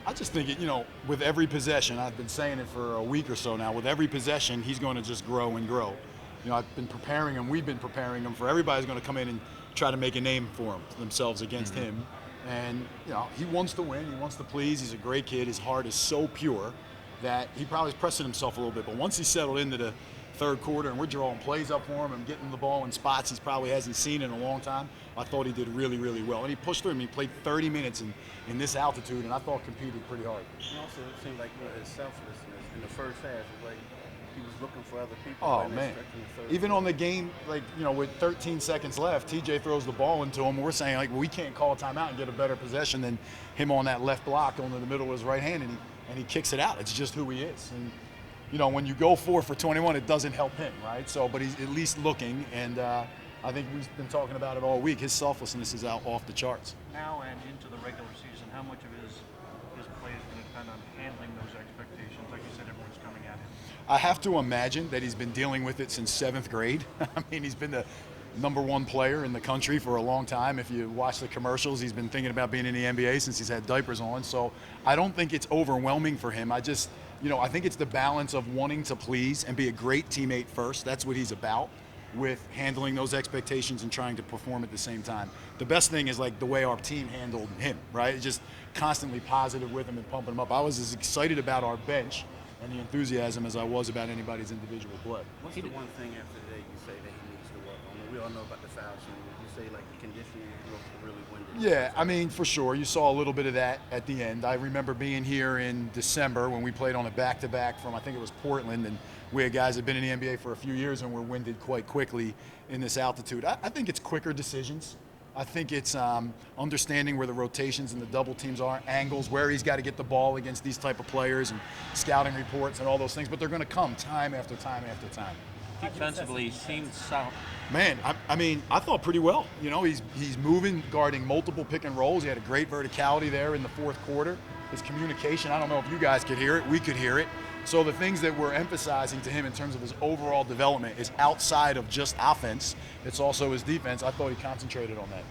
I just think, with every possession, I've been saying it for a week or so now, with every possession, he's going to just grow and grow. I've been preparing him, we've been preparing him for everybody's going to come in and try to make a name for themselves against him. And, he wants to win, he wants to please, he's a great kid, his heart is so pure that he probably is pressing himself a little bit. But once he settled into the third quarter and we're drawing plays up for him and getting the ball in spots he probably hasn't seen in a long time, I thought he did really, really well. And he pushed through him. He played 30 minutes in this altitude, and I thought competed pretty hard. And also, it seemed like his selflessness in the first half was like he was looking for other people. Oh, man. Even on the game, with 13 seconds left, TJ throws the ball into him. We're saying, we can't call a timeout and get a better possession than him on that left block onto the middle of his right hand, and he kicks it out. It's just who he is. And, when you go 4 for 21, it doesn't help him, right? So, but he's at least looking, and I think we've been talking about it all week. His selflessness is out off the charts. Now and into the regular season, how much of his play is going to depend on handling those expectations? Like you said, everyone's coming at him. I have to imagine that he's been dealing with it since 7th grade. I mean, he's been the #1 player in the country for a long time. If you watch the commercials, he's been thinking about being in the NBA since he's had diapers on. So I don't think it's overwhelming for him. I think it's the balance of wanting to please and be a great teammate first. That's what he's about, with handling those expectations and trying to perform at the same time. The best thing is the way our team handled him, right? Just constantly positive with him and pumping him up. I was as excited about our bench and the enthusiasm as I was about anybody's individual play. What's the one thing after today you say that he needs to work on? We all know about the foul shooting. You say the conditioning looks really winded. Yeah, I mean, for sure. You saw a little bit of that at the end. I remember being here in December when we played on a back-to-back from, I think it was Portland, and we had guys that had been in the NBA for a few years and were winded quite quickly in this altitude. I think it's quicker decisions. I think it's understanding where the rotations and the double teams are, angles, where he's got to get the ball against these type of players, and scouting reports and all those things. But they're going to come time after time after time. Defensively, seemed sound. Man, I thought pretty well. He's moving, guarding multiple pick and rolls. He had a great verticality there in the fourth quarter. His communication, I don't know if you guys could hear it. We could hear it. So the things that we're emphasizing to him in terms of his overall development is outside of just offense. It's also his defense. I thought he concentrated on that.